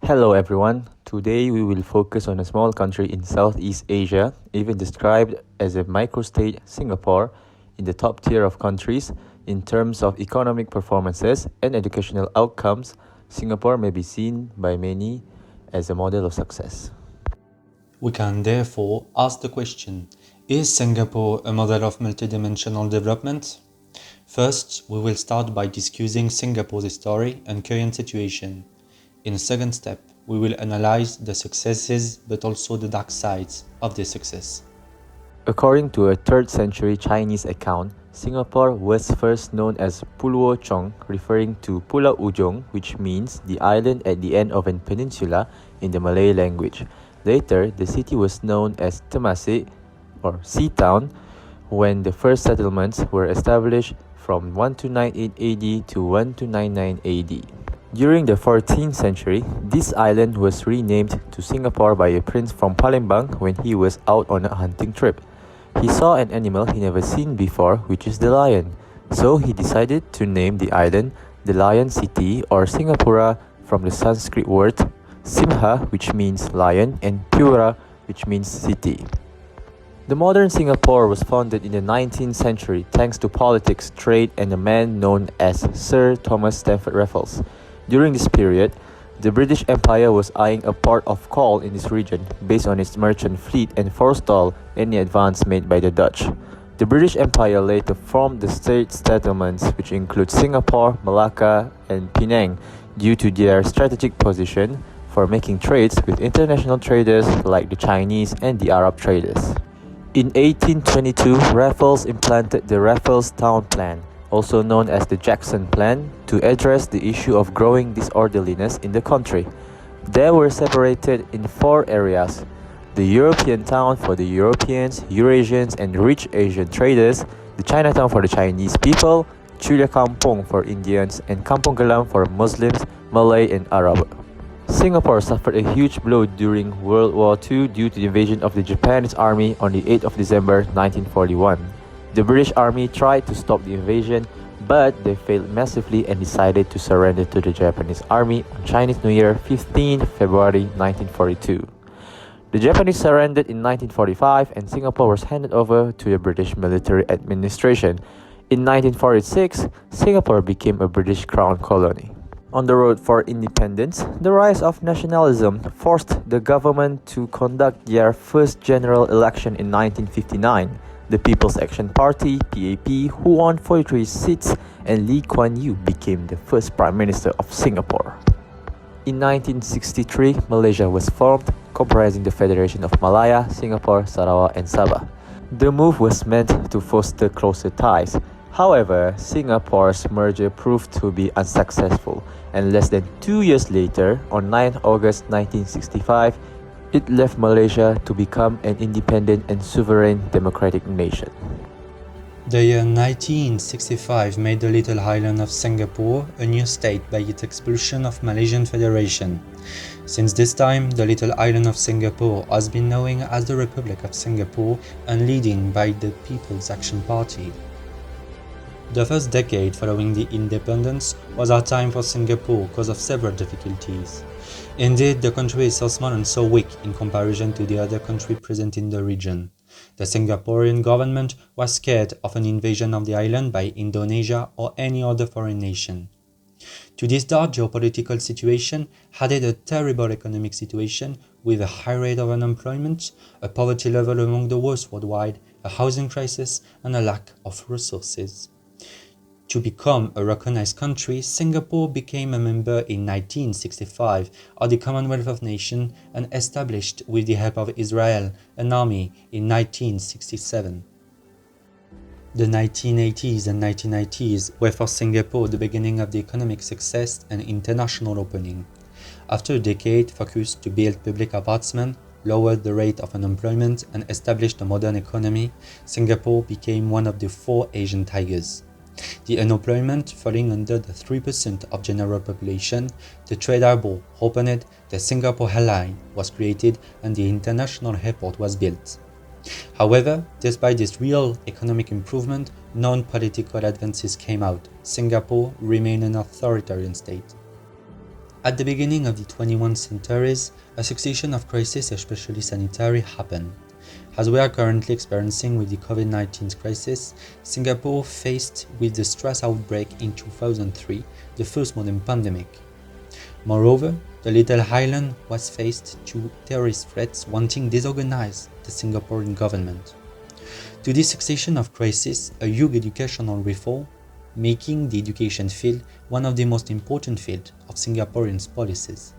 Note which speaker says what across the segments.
Speaker 1: Hello everyone. Today we will focus on a small country in Southeast Asia, even described as a microstate, Singapore, in the top tier of countries in terms of economic performances and educational outcomes. Singapore may be seen by many as a model of success.
Speaker 2: We can therefore ask the question, is Singapore a model of multidimensional development? First, we will start by discussing Singapore's story and current situation. In a second step, we will analyze the successes but also the dark sides of this success.
Speaker 1: According to a 3rd century Chinese account, Singapore was first known as Pulau Chong, referring to Pulau Ujong, which means the island at the end of a peninsula in the Malay language. Later, the city was known as Temasek, or Sea Town, when the first settlements were established from 1298 AD to 1299 AD. During the 14th century, this island was renamed to Singapore by a prince from Palembang when he was out on a hunting trip. He saw an animal he never seen before, which is the lion. So he decided to name the island the Lion City or Singapura from the Sanskrit word Simha, which means lion, and Pura, which means city. The modern Singapore was founded in the 19th century thanks to politics, trade, and a man known as Sir Thomas Stamford Raffles. During this period, the British Empire was eyeing a port of call in this region based on its merchant fleet and forestall any advance made by the Dutch. The British Empire later formed the state settlements, which include Singapore, Malacca, and Penang, due to their strategic position for making trades with international traders like the Chinese and the Arab traders. In 1822, Raffles implemented the Raffles Town Plan, also known as the Jackson Plan, to address the issue of growing disorderliness in the country. They were separated in 4 areas: the European town for the Europeans, Eurasians, and rich Asian traders, the Chinatown for the Chinese people, Chulia Kampong for Indians, and Kampong Glam for Muslims, Malay, and Arab. Singapore suffered a huge blow during World War II due to the invasion of the Japanese army on the 8th of December 1941. The British army tried to stop the invasion, but they failed massively and decided to surrender to the Japanese army on Chinese New Year, 15 February 1942. The Japanese surrendered in 1945 and Singapore was handed over to the British military administration. In 1946, Singapore became a British Crown colony. On the road for independence, the rise of nationalism forced the government to conduct their first general election in 1959. The People's Action Party (PAP), who won 43 seats, and Lee Kuan Yew became the first Prime Minister of Singapore. In 1963, Malaysia was formed, comprising the Federation of Malaya, Singapore, Sarawak, and Sabah. The move was meant to foster closer ties. However, Singapore's merger proved to be unsuccessful, and less than 2 years later, on 9 August 1965, it left Malaysia to become an independent and sovereign democratic nation.
Speaker 2: The year 1965 made the little island of Singapore a new state by its expulsion of Malaysian Federation. Since this time, the little island of Singapore has been known as the Republic of Singapore and leading by the People's Action Party. The first decade following the independence was a time for Singapore because of several difficulties. Indeed, the country is so small and so weak in comparison to the other countries present in the region. The Singaporean government was scared of an invasion of the island by Indonesia or any other foreign nation. To this dark geopolitical situation added a terrible economic situation with a high rate of unemployment, a poverty level among the worst worldwide, a housing crisis, and a lack of resources. To become a recognized country, Singapore became a member in 1965 of the Commonwealth of Nations and established, with the help of Israel, an army in 1967. The 1980s and 1990s were for Singapore the beginning of the economic success and international opening. After a decade focused to build public apartments, lowered the rate of unemployment, and established a modern economy, Singapore became one of the 4 Asian tigers. The unemployment falling under the 3% of general population, the trade harbor opened, the Singapore Airline was created, and the international airport was built. However, despite this real economic improvement, non-political advances came out. Singapore remained an authoritarian state. At the beginning of the 21st century, a succession of crises, especially sanitary, happened. As we are currently experiencing with the COVID-19 crisis, Singapore faced with the stress outbreak in 2003, the first modern pandemic. Moreover, the little island was faced to terrorist threats wanting to disorganize the Singaporean government. To this succession of crises, a huge educational reform, making the education field one of the most important fields of Singaporeans' policies.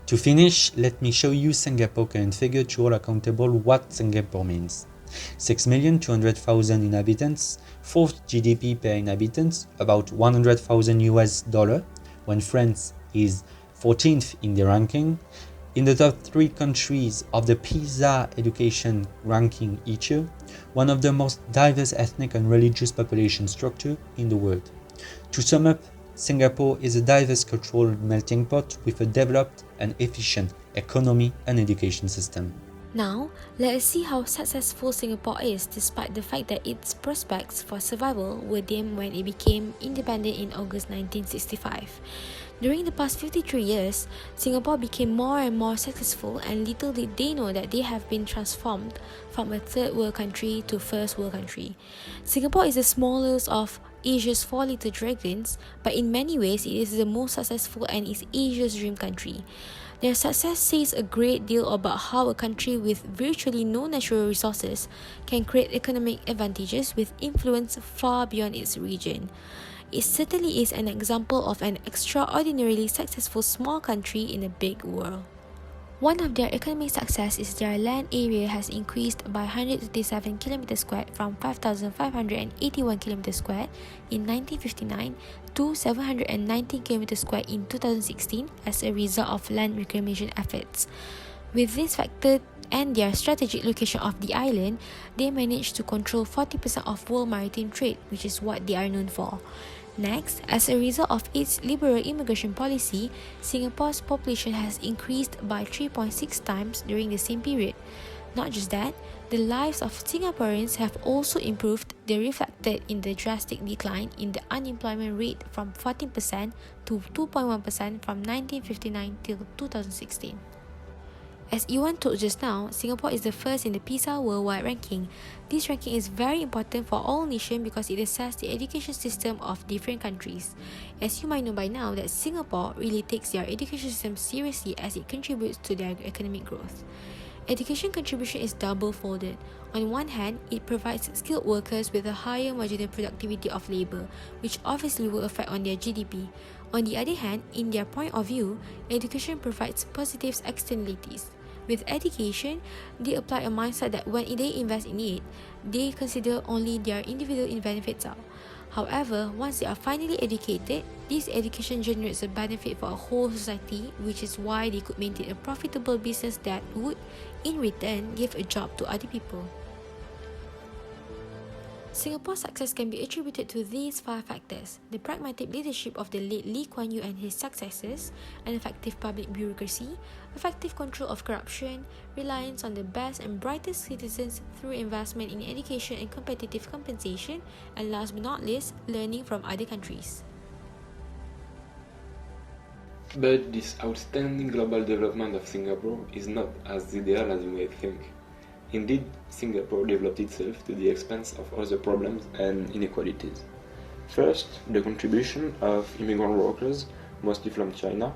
Speaker 2: To finish, let me show you Singapore current figure to all accountable what Singapore means. 6,200,000 inhabitants, 4th GDP per inhabitant, about $100,000, when France is 14th in the ranking, in the top 3 countries of the PISA education ranking each year, one of the most diverse ethnic and religious population structure in the world. To sum up, Singapore is a diverse cultural melting pot with a developed and efficient economy and education system.
Speaker 3: Now, let us see how successful Singapore is despite the fact that its prospects for survival were dim when it became independent in August 1965. During the past 53 years, Singapore became more and more successful, and little did they know that they have been transformed from a third world country to first world country. Singapore is the smallest of Asia's 4 little dragons, but in many ways it is the most successful and is Asia's dream country. Their success says a great deal about how a country with virtually no natural resources can create economic advantages with influence far beyond its region. It certainly is an example of an extraordinarily successful small country in a big world. One of their economic success is their land area has increased by 137 km² from 5,581 km² in 1959 to 719 km² in 2016 as a result of land reclamation efforts. With this factor and their strategic location of the island, they managed to control 40% of world maritime trade, which is what they are known for. Next, as a result of its liberal immigration policy, Singapore's population has increased by 3.6 times during the same period. Not just that, the lives of Singaporeans have also improved, reflected in the drastic decline in the unemployment rate from 14% to 2.1% from 1959 till 2016. As Yoann told just now, Singapore is the first in the PISA worldwide ranking. This ranking is very important for all nations because it assesses the education system of different countries. As you might know by now that Singapore really takes their education system seriously as it contributes to their economic growth. Education contribution is double-folded. On one hand, it provides skilled workers with a higher marginal productivity of labour, which obviously will affect on their GDP. On the other hand, in their point of view, education provides positive externalities. With education, they apply a mindset that when they invest in it, they consider only their individual benefits out. However, once they are finally educated, this education generates a benefit for a whole society, which is why they could maintain a profitable business that would, in return, give a job to other people. Singapore's success can be attributed to these 5 factors: the pragmatic leadership of the late Lee Kuan Yew and his successors, an effective public bureaucracy, effective control of corruption, reliance on the best and brightest citizens through investment in education and competitive compensation, and last but not least, learning from other countries.
Speaker 4: But this outstanding global development of Singapore is not as ideal as you may think. Indeed, Singapore developed itself to the expense of other problems and inequalities. First, the contribution of immigrant workers, mostly from China,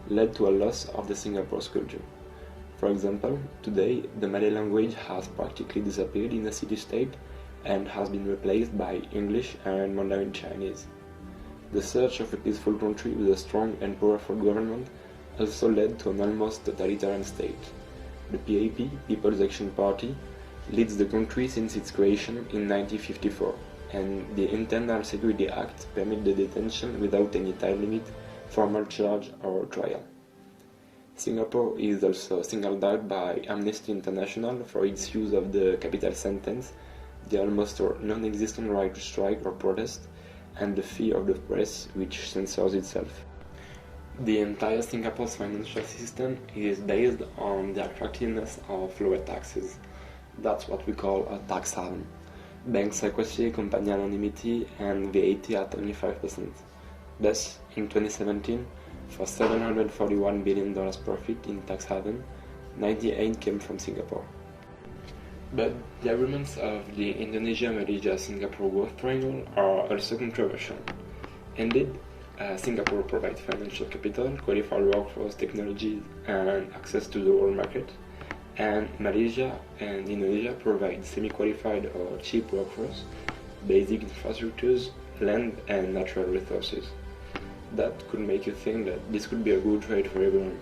Speaker 4: led to a loss of the Singapore's culture. For example, today the Malay language has practically disappeared in the city-state and has been replaced by English and Mandarin Chinese. The search of a peaceful country with a strong and powerful government also led to an almost totalitarian state. The PAP, People's Action Party, leads the country since its creation in 1954, and the Internal Security Act permits the detention without any time limit, formal charge or trial. Singapore is also singled out by Amnesty International for its use of the capital sentence, the almost non-existent right to strike or protest, and the fear of the press, which censors itself. The entire Singapore's financial system is based on the attractiveness of lower taxes. That's what we call a tax haven. Bank secrecy, company anonymity, and VAT at only 5%. Thus, in 2017, For $741 billion profit in tax haven, 98 came from Singapore. But the agreements of the Indonesia-Malaysia-Singapore growth triangle are also controversial. Indeed, Singapore provides financial capital, qualified workforce, technologies, and access to the world market, and Malaysia and Indonesia provide semi-qualified or cheap workforce, basic infrastructures, land, and natural resources. That could make you think that this could be a good trade for everyone.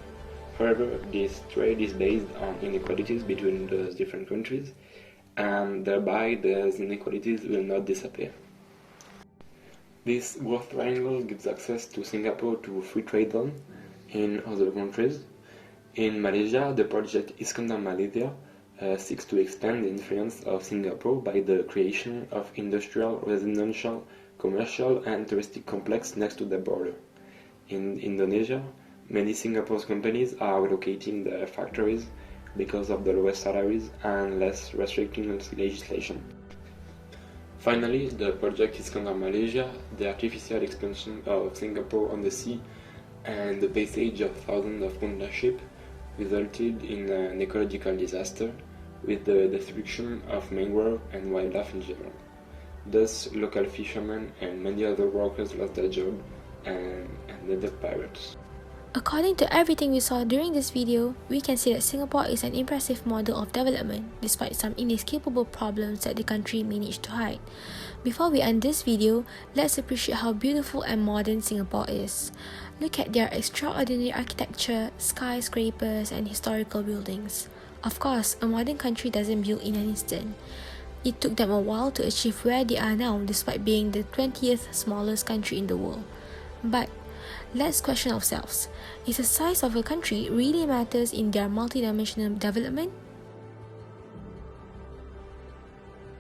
Speaker 4: However, this trade is based on inequalities between those different countries, and thereby those inequalities will not disappear. This growth triangle gives access to Singapore to free trade zone in other countries. In Malaysia, the project Iskandar Malaysia seeks to expand the influence of Singapore by the creation of industrial, residential, commercial, and touristic complex next to the border. In Indonesia, many Singapore's companies are relocating their factories because of the lower salaries and less restricting legislation. Finally, the project Iskandar Malaysia, the artificial expansion of Singapore on the sea and the passage of thousands of container ships, resulted in an ecological disaster with the destruction of mangrove and wildlife in general. Thus, local fishermen and many other workers lost their job and ended up pirates.
Speaker 3: According to everything we saw during this video, we can see that Singapore is an impressive model of development despite some inescapable problems that the country managed to hide. Before we end this video, let's appreciate how beautiful and modern Singapore is. Look at their extraordinary architecture, skyscrapers, and historical buildings. Of course, a modern country doesn't build in an instant. It took them a while to achieve where they are now despite being the 20th smallest country in the world. But let's question ourselves, is the size of a country really matters in their multidimensional development?